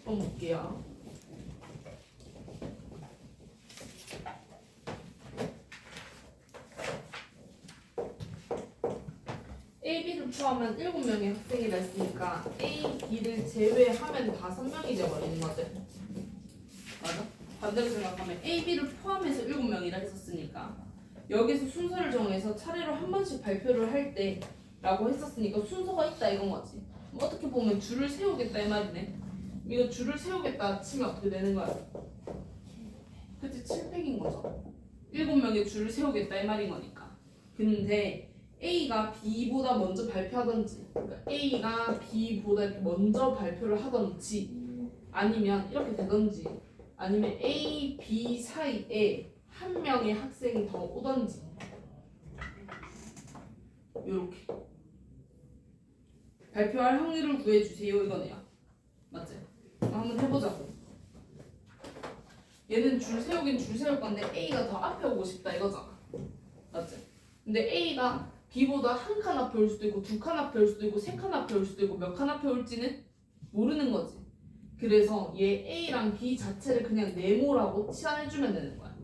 10번 볼게요. A, B를 포함한 7명의 학생이라 했으니까 A, B를 제외하면 5명이 되어버리는 거지. 맞아? 반대로 생각하면 A, B를 포함해서 7명이라 했었으니까 여기서 순서를 정해서 차례로 한 번씩 발표를 할 때 라고 했었으니까 순서가 있다 이건 거지. 어떻게 보면 줄을 세우겠다 이 말이네. 이거 줄을 세우겠다 치면 어떻게 되는 거야? 그치? 7팩인 거죠. 7명의 줄을 세우겠다 이 말인 거니까. 근데 A가 B보다 먼저 발표하던지, 그러니까 A가 B보다 이렇게 먼저 발표를 하던지, 아니면 이렇게 되던지, 아니면 A, B 사이에 한 명의 학생이 더 오던지, 요렇게 발표할 확률을 구해주세요 이거네요. 맞지? 한번 해보자고. 얘는 줄 세우긴 줄 세울 건데 A가 더 앞에 오고 싶다 이거잖아. 맞지? 근데 A가 B보다 한 칸 앞에 올 수도 있고 2칸 앞에 올 수도 있고 3칸 앞에 올 수도 있고 몇 칸 앞에 올지는 모르는 거지. 그래서 얘 A랑 B 자체를 그냥 네모라고 치환해주면 되는 거야.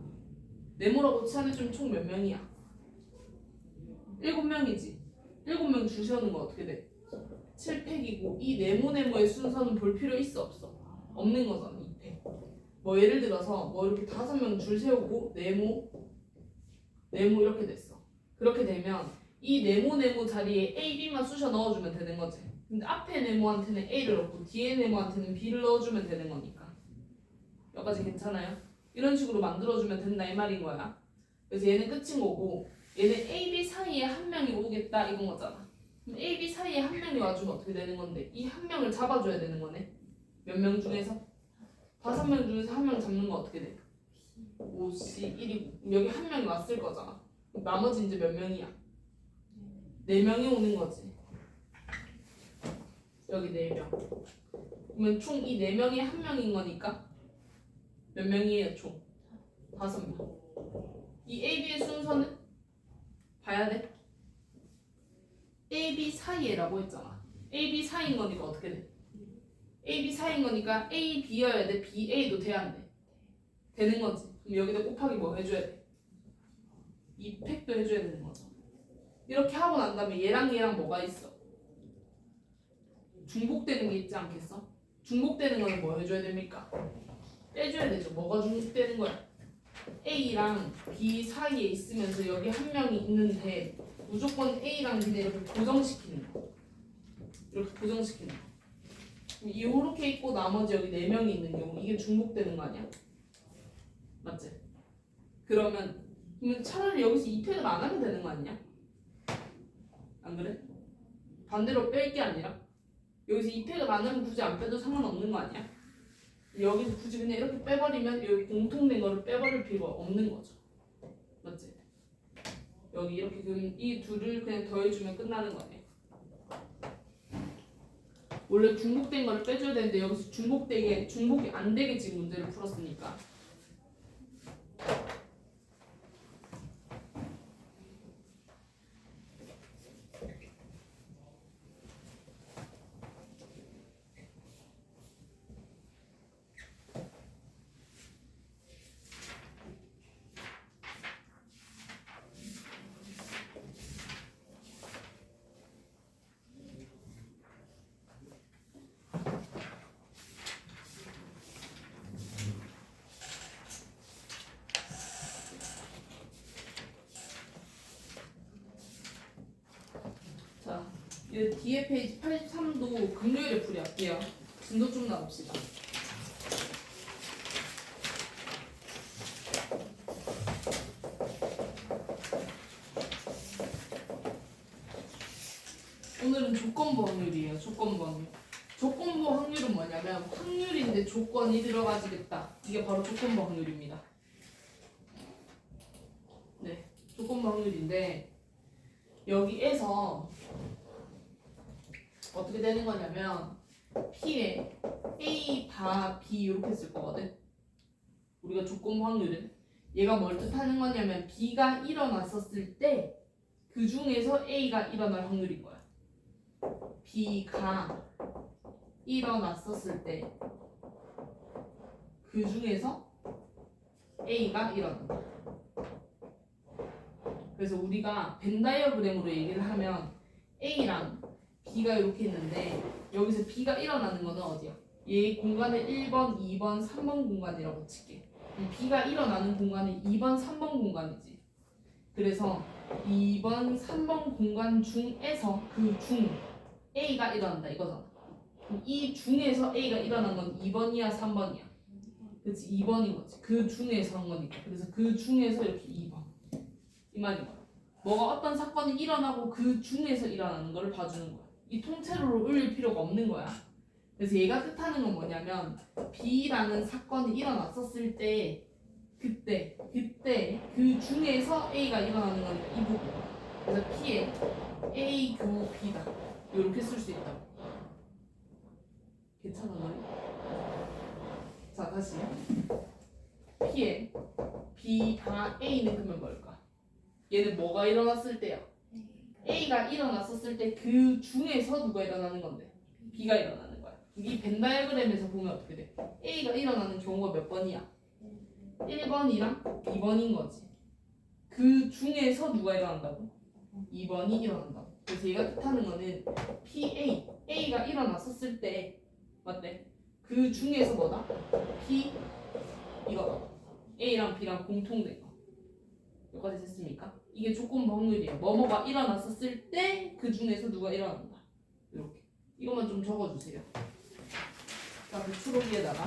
네모라고 치환해주면 총 몇 명이야? 7명이지. 7명 줄 세우는 거 어떻게 돼? 7팩이고 이 네모네모의 순서는 볼 필요 있어 없어? 없는 거잖아. 2팩. 뭐 예를 들어서 뭐 이렇게 5명 줄 세우고 네모 이렇게 됐어. 그렇게 되면 이 네모 자리에 A, B만 쑤셔 넣어주면 되는 거지. 근데 앞에 네모한테는 A를 넣고 뒤에 네모한테는 B를 넣어주면 되는 거니까. 여기까지 괜찮아요? 이런 식으로 만들어주면 된다 이 말인 거야. 그래서 얘는 끝인 거고 얘는 A, B 사이에 한 명이 오겠다 이건 거잖아. 그럼 A, B 사이에 한 명이 와주면 어떻게 되는 건데 이 한 명을 잡아줘야 되는 거네. 몇 명 중에서? 5명 중에서 한 명 잡는 거 어떻게 돼? 5C 1이고 여기 한 명이 왔을 거잖아. 나머지 이제 몇 명이야? 4명이 오는 거지. 여기 4명. 그러면 총 이 4명이 한 명인 거니까 몇 명이에요 총? 5명. 이 A, B의 순서는 봐야 돼. A, B 사이에라고 했잖아. A, B 사이인 거니까 어떻게 돼? A, B 사이인 거니까 A, B여야 돼. B, A도 돼야 안 돼? 되는 거지. 그럼 여기다 곱하기 뭐 해줘야 돼? 이 팩도 해줘야 되는 거죠. 이렇게 하고 난 다음에 얘랑 뭐가 있어? 중복되는 게 있지 않겠어? 중복되는 거는 뭐 해줘야 됩니까? 빼줘야 되죠. 뭐가 중복되는 거야? A랑 B 사이에 있으면서 여기 한 명이 있는데 무조건 A랑 B를 이렇게 고정시키는 거. 이렇게 고정시키는 거. 이렇게 있고 나머지 여기 4명이 있는 경우 이게 중복되는 거 아니야? 맞지? 그러면 차라리 여기서 2팩을 안 하면 되는 거 아니냐? 안 그래? 반대로 뺄 게 아니라 여기서 2팩을 안 하면 굳이 안 빼도 상관없는 거 아니야? 여기서 굳이 그냥 이렇게 빼버리면 여기 공통된 거를 빼버릴 필요가 없는 거죠. 맞지? 여기 이렇게 그럼 이 둘을 그냥 더해주면 끝나는 거네. 원래 중복된 거를 빼줘야 되는데 여기서 중복이 안 되게 지금 문제를 풀었으니까. 자, 이 뒤에 페이지 83도 금요일에 풀이할게요. 진도 좀 나눕시다. 오늘은 조건부 확률이에요. 조건부 확률. 조건부 확률은 뭐냐면 확률인데 조건이 들어가지겠다. 이게 바로 조건부 확률입니다. 네, 조건부 확률인데 여기에서 어떻게 되는 거냐면 P에 A, 바, B 이렇게 쓸 거거든. 우리가 조건부 확률은 얘가 뭘 뜻하는 거냐면 B가 일어났었을 때 그 중에서 A가 일어날 확률인 거야. B가 일어났었을 때 그 중에서 A가 일어난다. 그래서 우리가 벤 다이어그램으로 얘기를 하면 A랑 B가 이렇게 있는데 여기서 B가 일어나는 거는 어디야? 얘 공간을 1번, 2번, 3번 공간이라고 칠게. B가 일어나는 공간이 2번, 3번 공간이지. 그래서 2번, 3번 공간 중에서 그 중 A가 일어난다 이거잖아. 그럼 이 중에서 A가 일어난 건 2번이야, 3번이야? 그치, 2번인 거지. 그 중에서 한 거니까. 그래서 그 중에서 이렇게 2번. 이 말인 거야. 뭐가 어떤 사건이 일어나고 그 중에서 일어나는 거를 봐주는 거야. 이 통째로 올릴 필요가 없는 거야. 그래서 얘가 뜻하는 건 뭐냐면 B라는 사건이 일어났었을 때 그때 그 중에서 A가 일어나는 거니까 이 부분. 그래서 P에 A 교 B다. 이렇게 쓸 수 있다고. 괜찮았나요? 자 다시 P에 B 다 A는 그러면 뭘까? 얘는 뭐가 일어났을 때야? A가 일어났었을 때 그 중에서 누가 일어나는 건데? B가 일어나는 거야. 이 벤 다이어그램에서 보면 어떻게 돼? A가 일어나는 경우가 몇 번이야? 1번이랑 2번인 거지. 그 중에서 누가 일어난다고? 2번이 일어난다고. 그래서 얘가 뜻하는 거는 A가 일어났었을 때 맞대? 그 중에서 뭐다? P 이거다. A랑 B랑 공통된 거. 여기까지 됐습니까? 이게 조건 법률이에요. 뭐뭐가 일어났었을 때 그 중에서 누가 일어난다. 이렇게. 이것만 좀 적어주세요. 자, 그 초록이에다가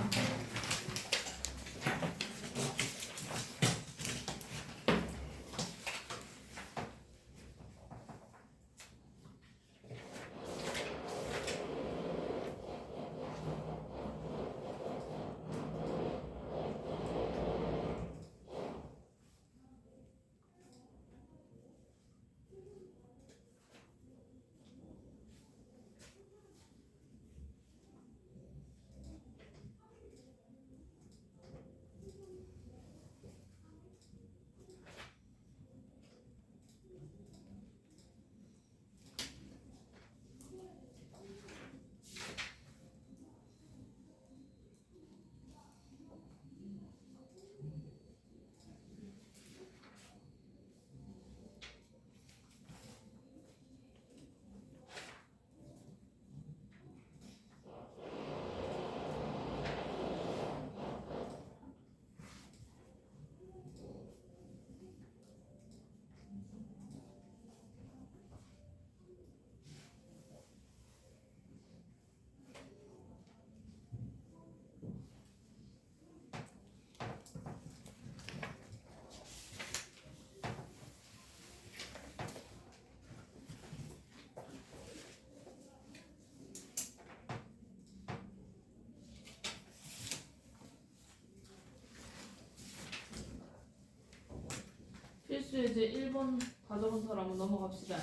필수예제 1번 다 적은 사람은 넘어갑시다.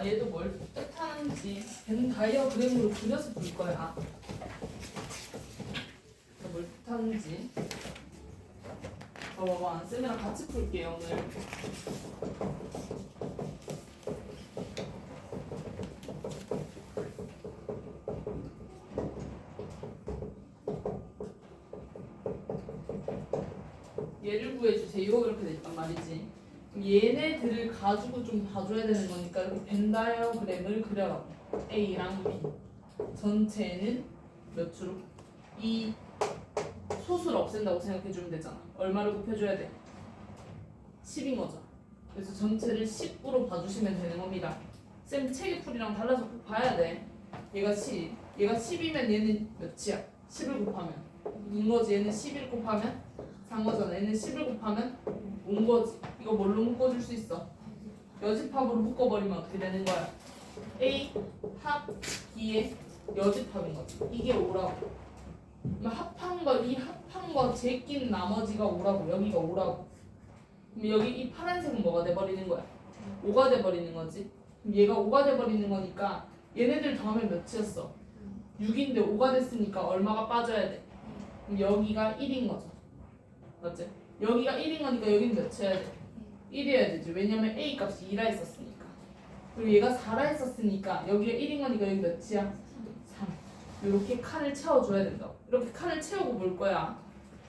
얘도 뭘 뜻하는지 벤 다이어그램으로 그려서 볼 거야. 뭘 뜻하는지. 봐봐, 쌤이랑 같이 풀게요 오늘. 얘를 구해주세요. 이거 그렇게 됐단 말이지. 얘네들을 가지고 좀 봐줘야 되는 거니까 이렇게 벤 다이어그램을 그려라. A랑 B 전체는 몇 주로? 이 소수를 없앤다고 생각해주면 되잖아. 얼마를 곱해줘야 돼? 10인 거죠. 그래서 전체를 10으로 봐주시면 되는 겁니다. 쌤 책의 풀이랑 달라서 꼭 봐야 돼. 얘가 10, 얘가 10이면 얘는 몇이야? 10을 곱하면 2인 거지. 얘는 11 곱하면 4인 거잖아. 얘는 10을 곱하면 5인 거지. 이거 뭘로 묶어줄 수 있어? 여집합으로 묶어버리면 어떻게 되는 거야? A 합 B의 여집합인 거지. 이게 5라고. 그럼 합한 거, 이 합한 거 제낀 나머지가 5라고. 여기가 5라고. 그럼 여기 이 파란색은 뭐가 돼버리는 거야? 5가 돼버리는 거지. 그럼 얘가 5가 돼버리는 거니까 얘네들 더하면 몇이었어? 6인데 5가 됐으니까 얼마가 빠져야 돼? 그럼 여기가 1인 거죠. 맞지? 여기가 1인 거니까 여기는 몇이어야 돼? 1이어야 되지. 왜냐면 A 값이 2라 했었으니까. 그리고 얘가 4라 했었으니까 여기가 1인 거니까 여기 몇이야? 3. 이렇게 칸을 채워줘야 된다고. 이렇게 칸을 채우고 볼 거야.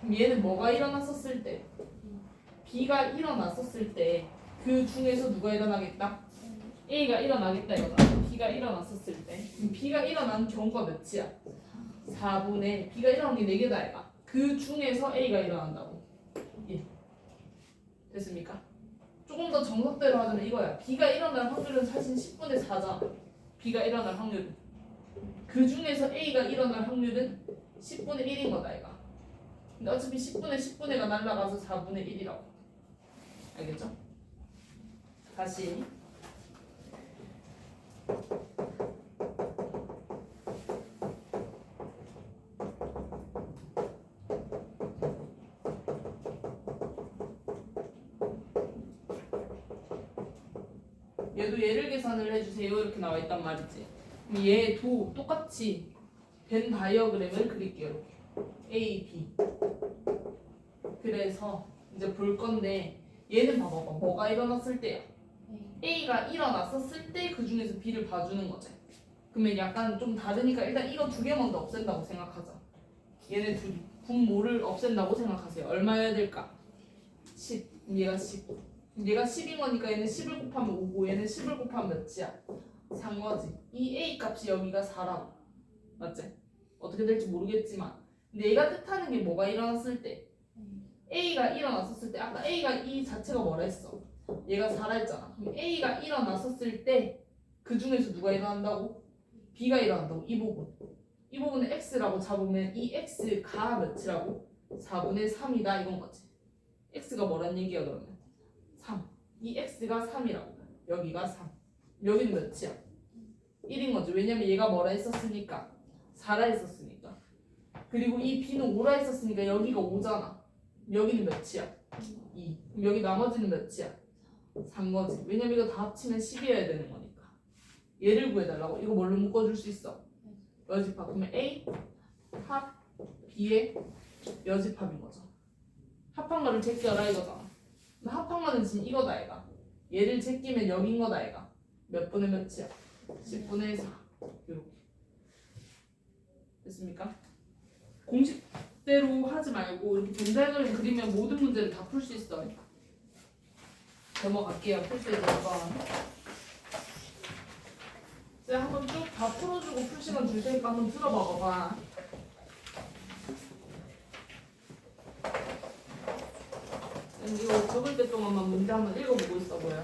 그럼 얘는 뭐가 일어났었을 때? B가 일어났었을 때 그 중에서 누가 일어나겠다? A가 일어나겠다 이거잖아. B가 일어났었을 때. 그럼 B가 일어난 경우가 몇이야? 4분의 B가 일어난 게 4개다 얘가. 그 중에서 A가 일어난다고. 1. 됐습니까? 조금 더 정석대로 하자면 이거야. B가 일어날 확률은 사실 10분의 4잖아. B가 일어날 확률은. 그 중에서 A가 일어날 확률은 10분의 1인 거다 얘가. 근데 어차피 10분의 날라가서 4분의 1이라고. 알겠죠? 다시 얘도 얘를 계산을 해주세요 이렇게 나와 있단 말이지. 그럼 얘도 똑같이 벤 다이어그램을 그릴게요. 이렇게 A, B. 그래서 이제 볼 건데 얘는 봐봐. 뭐가 일어났을 때야? A가 일어났었을 때 그 중에서 B를 봐주는 거지. 그러면 약간 좀 다르니까 일단 이거 두 개 먼저 없앤다고 생각하자. 얘네 둘이 분모를 없앤다고 생각하세요. 얼마여야 될까? 10. 얘가 10. 얘가 10인 거니까 얘는 10을 곱하면 5고 얘는 10을 곱하면 몇이야? 3 거지. 이 A 값이 여기가 4라고. 맞지? 어떻게 될지 모르겠지만 근데 얘가 뜻하는 게 뭐가 일어났을 때? A가 일어났었을 때 아까 A가 이 자체가 뭐라 했어? 얘가 4라 했잖아. 그럼 A가 일어났었을 때 그 중에서 누가 일어난다고? B가 일어난다고. 이 부분. 이 부분을 X라고 잡으면 이 X가 몇이라고? 4분의 3이다 이건 거지. X가 뭐란 얘기야 그러면? 3. 이 X가 3이라고. 여기가 3. 여기는 몇이야? 1인 거지. 왜냐면 얘가 뭐라 했었으니까 4라 했었으니까. 그리고 이 B는 5라 했었으니까 여기가 5잖아. 여기는 몇이야? 2. 그럼 여기 나머지는 몇이야? 3 거지. 왜냐면 이거 다 합치면 10이어야 되는 거니까. 얘를 구해달라고. 이거 뭘로 묶어줄 수 있어? 여집합. 그러면 A 합 B의 여집합인 거죠. 합한 거를 제껴라 이거잖아. 합한 거는 지금 이거다 얘가. 얘를 제끼면 여긴 거다 얘가. 몇 분의 몇이야? 10분의 4. 이렇게. 됐습니까? 공식대로 하지 말고 이렇게 벤다이그램 그리면 모든 문제를 다 풀 수 있어. 넘어갈게요. 풀수 있는 거. 제가 한번 쭉 다 풀어주고 풀 시간 줄 테니까 한번 들어봐봐. 이거 적을 때 동안만 문제 한번 읽어보고 있어 보여.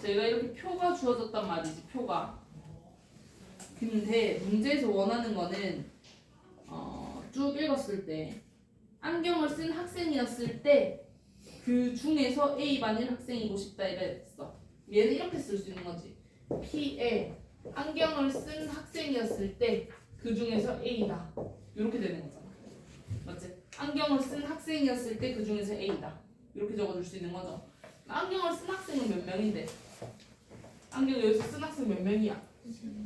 제가 이렇게 표가 주어졌단 말이지, 표가. 근데 문제에서 원하는 거는 쭉 읽었을 때 안경을 쓴 학생이었을 때 그 중에서 A 반일 학생이고 싶다 이랬어. 얘는 이렇게 쓸 수 있는 거지. P에 안경을 쓴 학생이었을 때 그 중에서 A다. 이렇게 되는 거잖아. 맞지? 안경을 쓴 학생이었을 때 그 중에서 A다. 이렇게 적어줄 수 있는 거죠. 안경을 쓴 학생은 몇 명인데? 안경 여기서 쓴 학생 몇 명이야?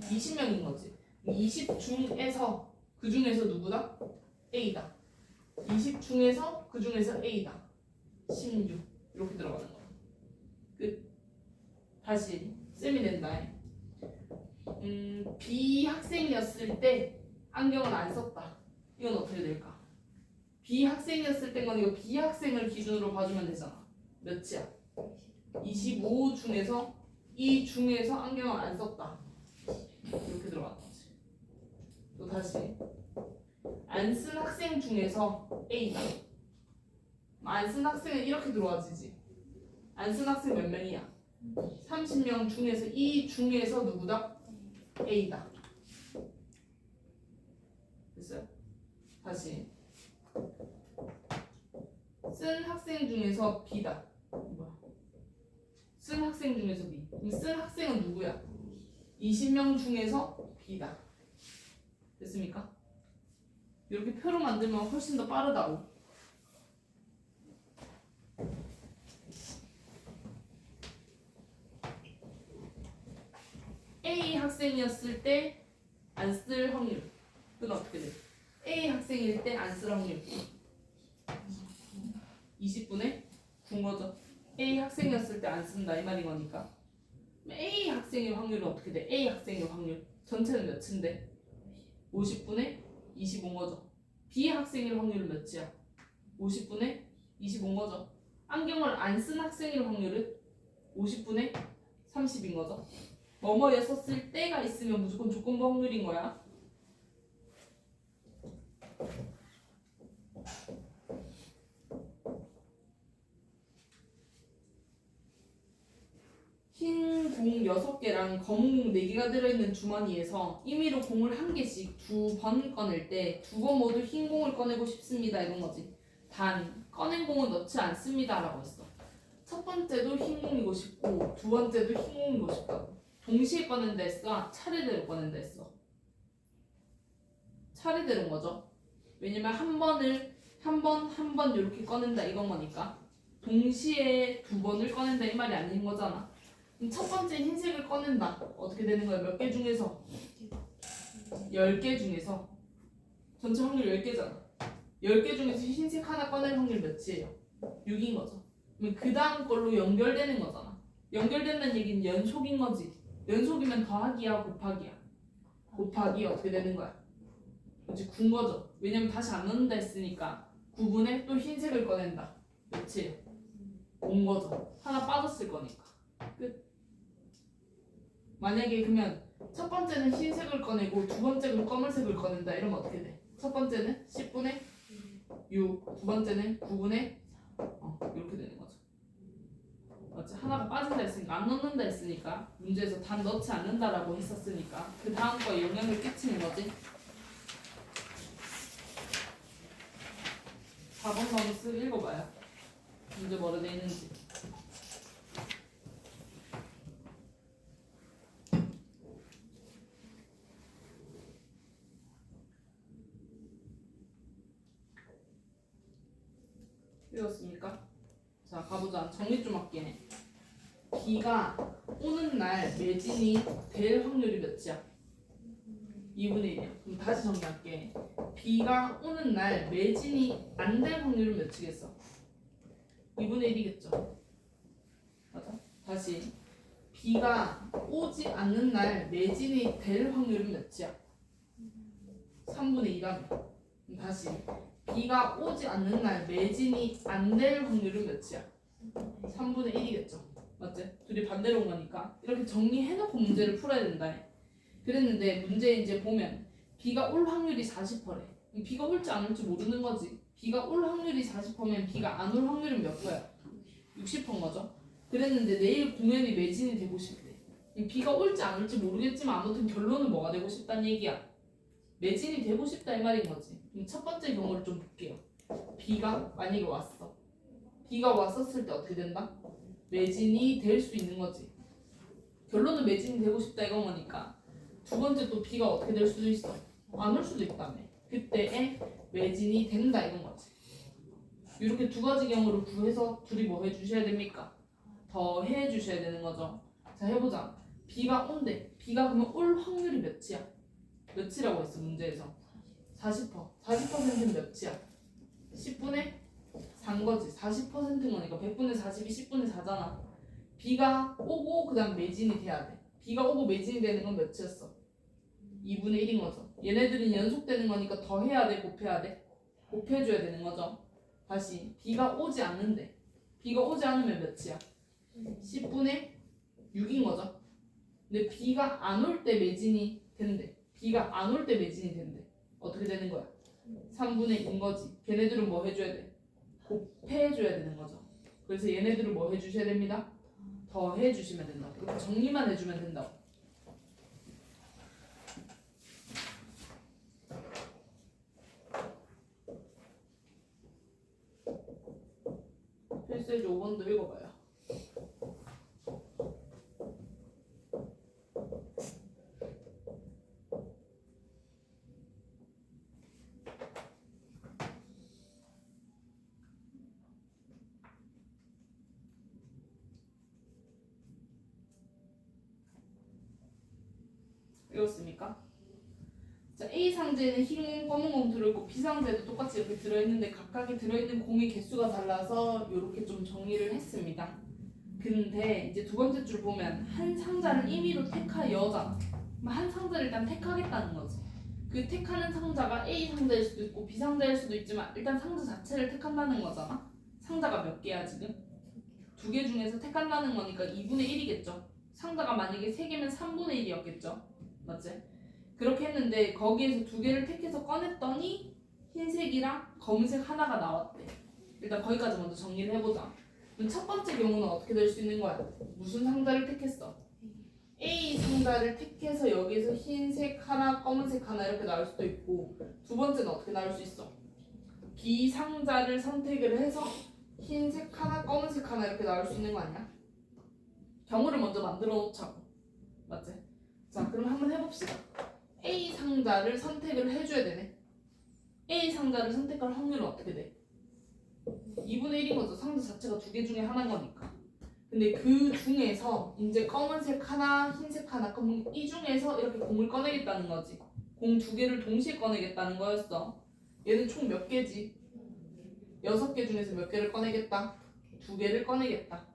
20명인 거지. 20 중에서 그 중에서 누구다? A다. 20 중에서 그 중에서 A다. 16 이렇게 들어가는 거야. 끝. 다시 쌤이 낸다. B 학생이었을 때 안경을 안 썼다. 이건 어떻게 될까? B 학생이었을 땐 건 이거 B 학생을 기준으로 봐주면 되잖아. 몇이야? 25 중에서 이 중에서 안경을 안 썼다. 이렇게 들어가는 거지. 또 다시 안 쓴 학생 중에서 A다. 안 쓴 학생은 이렇게 들어와지지. 안 쓴 학생 몇 명이야? 30명 중에서 이 중에서 누구다? A다. 됐어요? 다시 쓴 학생 중에서 B다. 뭐야? 쓴 학생 중에서 B. 그럼 쓴 학생은 누구야? 20명 중에서 B다. 됐습니까? 이렇게 표로 만들면 훨씬 더 빠르다고. A 학생이었을 때 안 쓸 확률. 그건 어떻게 돼? A 학생일 때 안 쓸 확률. 20분의 9인 거죠. A 학생이었을 때 안 쓴다 이 말인 거니까. 그럼 A 학생의 확률은 어떻게 돼? A 학생의 확률. 전체는 몇인데? 50분의 25인 거죠. B 학생일 확률은 몇이야? 50분의 25인 거죠. 안경을 안 쓴 학생일 확률은 50분의 30인 거죠. 뭐뭐였었을 때가 있으면 무조건 조건부 확률인 거야. 흰 공 6개랑 검은 공 4개가 들어있는 주머니에서 임의로 공을 1개씩 2번 꺼낼 때 2번 모두 흰 공을 꺼내고 싶습니다 이런 거지. 단 꺼낸 공은 넣지 않습니다 라고 했어. 첫 번째도 흰 공이고 싶고 두 번째도 흰 공이고 싶다고. 동시에 꺼낸다 했어? 차례대로 꺼낸다 했어? 차례대로인 거죠. 왜냐면 한 번 이렇게 꺼낸다 이건 거니까. 동시에 2번을 꺼낸다 이 말이 아닌 거잖아. 그럼 첫 번째 흰색을 꺼낸다. 어떻게 되는 거야? 몇 개 중에서? 10개 중에서. 전체 확률 10개잖아. 10개 중에서 흰색 하나 꺼낼 확률 몇이에요? 6인 거죠. 그럼 그 다음 걸로 연결되는 거잖아. 연결된다는 얘기는 연속인 거지. 연속이면 더하기야 곱하기야? 곱하기 어떻게 되는 거야? 그렇지 9인 거죠. 왜냐면 다시 안 넣는다 했으니까 9분의 또 흰색을 꺼낸다. 그렇지? 5인 거죠. 하나 빠졌을 거니까. 끝. 만약에 그러면 첫 번째는 흰색을 꺼내고 두 번째는 검은색을 꺼낸다 이러면 어떻게 돼? 첫 번째는 10분의 6, 두 번째는 9분의 이렇게 되는 거죠. 맞지? 하나가 빠진다 했으니까 안 넣는다 했으니까 문제에서 단 넣지 않는다라고 했었으니까 그 다음 거에 영향을 끼치는 거지. 4번 넘어서 읽어봐요. 문제 뭐로 돼 있는지. 읽었습니까? 자 가보자. 정리 좀 할게. 비가 오는 날 매진이 될 확률이 몇이야? 2분의 1이야. 그럼 다시 정리할게. 비가 오는 날 매진이 안 될 확률은 몇이겠어? 2분의 1이겠죠. 맞아? 다시 비가 오지 않는 날 매진이 될 확률은 몇이야? 3분의 2라며. 그럼 다시 비가 오지 않는 날 매진이 안 될 확률은 몇이야? 3분의 1이겠죠. 맞지? 둘이 반대로 온 거니까 이렇게 정리해놓고 문제를 풀어야 된다. 그랬는데 문제 이제 보면 비가 올 확률이 40%래. 비가 올지 안 올지 모르는 거지. 비가 올 확률이 40%면 비가 안 올 확률은 몇 거야? 60%인 거죠. 그랬는데 내일 공연이 매진이 되고 싶대. 비가 올지 안 올지 모르겠지만 아무튼 결론은 뭐가 되고 싶다는 얘기야. 매진이 되고 싶다 이 말인 거지. 그럼 첫 번째 경우를 좀 볼게요. 비가 만약에 왔어. 비가 왔었을 때 어떻게 된다? 매진이 될 수 있는 거지. 결론은 매진이 되고 싶다 이건 거니까. 두 번째 또 비가 어떻게 될 수도 있어. 안 올 수도 있다며. 그때에 매진이 된다 이건 거지. 이렇게 두 가지 경우를 구해서 둘이 뭐 해주셔야 됩니까? 더 해주셔야 되는 거죠. 자 해보자. 비가 온대. 비가 그러면 올 확률이 몇이야? 몇이라고 했어 문제에서? 40%. 40%는 몇이야? 10분의 4인 거지. 40%인 거니까 100분의 40이 10분의 4잖아. 비가 오고 그 다음 매진이 돼야 돼. 비가 오고 매진이 되는 건 몇이었어? 2분의 1인 거죠. 얘네들은 연속되는 거니까 더 해야 돼? 곱해야 돼? 곱해줘야 되는 거죠. 다시 비가 오지 않는데 비가 오지 않으면 몇이야? 10분의 6인 거죠. 근데 비가 안 올 때 매진이 된대. 비가 안 올 때 매진이 된대. 어떻게 되는 거야? 3분의 2인 거지. 걔네들은 뭐 해줘야 돼? 곱해줘야 되는 거죠. 그래서 얘네들을 뭐 해주셔야 됩니다? 더 해주시면 된다고. 이렇게 정리만 해주면 된다고. 필수의 5번도 읽어봐요. 읽었습니까? 자, A 상자에는 흰 공, 검은 공 들어있고 B 상자에도 똑같이 이렇게 들어있는데 각각이 들어있는 공의 개수가 달라서 이렇게 좀 정리를 했습니다. 근데 이제 두 번째 줄 보면 한 상자를 임의로 택하여잖아. 그럼 한 상자를 일단 택하겠다는 거지. 그 택하는 상자가 A 상자일 수도 있고 B 상자일 수도 있지만 일단 상자 자체를 택한다는 거잖아. 상자가 몇 개야 지금? 2개 중에서 택한다는 거니까 2분의 1이겠죠. 상자가 만약에 3개면 3분의 1이었겠죠. 맞지? 그렇게 했는데 거기에서 2개를 택해서 꺼냈더니 흰색이랑 검은색 하나가 나왔대. 일단 거기까지 먼저 정리를 해보자. 그럼 첫 번째 경우는 어떻게 될 수 있는 거야? 무슨 상자를 택했어? A 상자를 택해서 여기서 흰색 하나, 검은색 하나 이렇게 나올 수도 있고, 두 번째는 어떻게 나올 수 있어? B 상자를 선택을 해서 흰색 하나, 검은색 하나 이렇게 나올 수 있는 거 아니야? 경우를 먼저 만들어 놓자고. 맞지? 자, 그럼 한번 해봅시다. A 상자를 선택을 해줘야 되네. A 상자를 선택할 확률은 어떻게 돼? 2분의 1인 거죠. 상자 자체가 2개 중에 하나인 거니까. 근데 그 중에서 이제 검은색 하나, 흰색 하나, 그럼 이 중에서 이렇게 공을 꺼내겠다는 거지. 공 2개를 동시에 꺼내겠다는 거였어. 얘는 총 몇 개지? 6개 중에서 몇 개를 꺼내겠다? 2개를 꺼내겠다.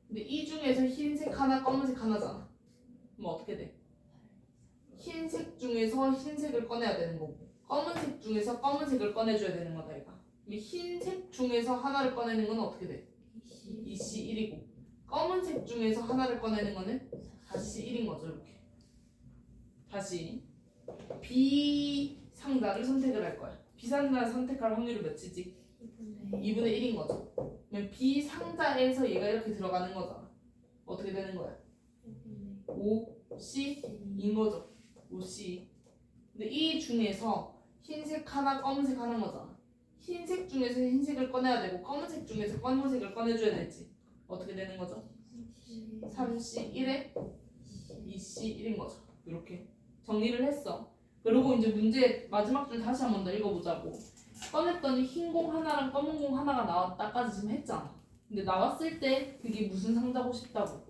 근데 이 중에서 흰색 하나, 검은색 하나잖아. 그럼 어떻게 돼? 흰색 중에서 흰색을 꺼내야 되는 거고, 검은색 중에서 검은색을 꺼내줘야 되는 거다 이거. 흰색 중에서 하나를 꺼내는 건 어떻게 돼? 2C1이고 검은색 중에서 하나를 꺼내는 거는 4C1인 거죠. 이렇게 다시 B 상자를 선택을 할 거야. B 상자를 선택할 확률이 몇이지? 2분의 1인 거죠. 그러면 B 상자에서 얘가 이렇게 들어가는 거잖아. 어떻게 되는 거야? 5C인 거죠. 5C. 근데 이 중에서 흰색 하나, 검은색 하나인 거잖아. 흰색 중에서 흰색을 꺼내야 되고 검은색 중에서 검은색을 꺼내줘야 되지. 어떻게 되는 거죠? 3C1에 2C1인 거죠. 이렇게 정리를 했어. 그리고 이제 문제 마지막 줄 다시 한 번 더 읽어보자고. 꺼냈더니 흰 공 하나랑 검은 공 하나가 나왔다까지 지금 했잖아. 근데 나왔을 때 그게 무슨 상자고 싶다고.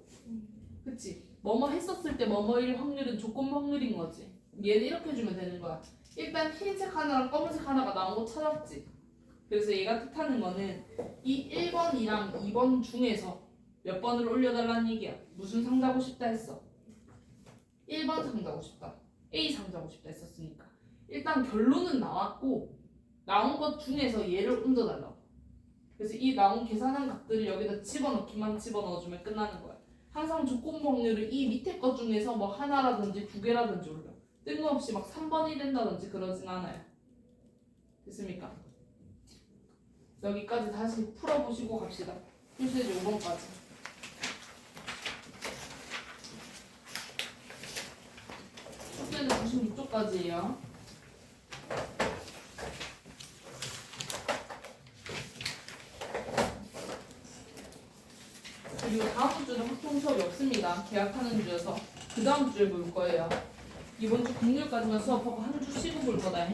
그치? 뭐뭐 했었을 때 뭐뭐일 확률은 조건 확률인 거지. 얘는 이렇게 해주면 되는 거야. 일단 흰색 하나랑 검은색 하나가 나온 거 찾았지. 그래서 얘가 뜻하는 거는 이 1번이랑 2번 중에서 몇 번을 올려달라는 얘기야. 무슨 상자고 싶다 했어? 1번 상자고 싶다. A 상자고 싶다 했었으니까. 일단 결론은 나왔고 나온 것 중에서 얘를 옮겨달라고. 그래서 이 나온 계산한 값들을 여기다 집어넣기만 집어넣어주면 끝나는 거야. 항상 조건 확률을 이 밑에 것 중에서 뭐 하나라든지 2개라든지 올려. 뜬금없이 막 3번이 된다든지 그러진 않아요. 됐습니까? 여기까지 다시 풀어보시고 갑시다. 필수제 5번까지. 숙제는 96쪽까지예요. 그리고 다음 주는 확통 수업이 없습니다. 계약하는 주여서 그 다음 주에 볼 거예요. 이번 주 금요일까지만 수업하고 한 주 쉬고 볼 거다.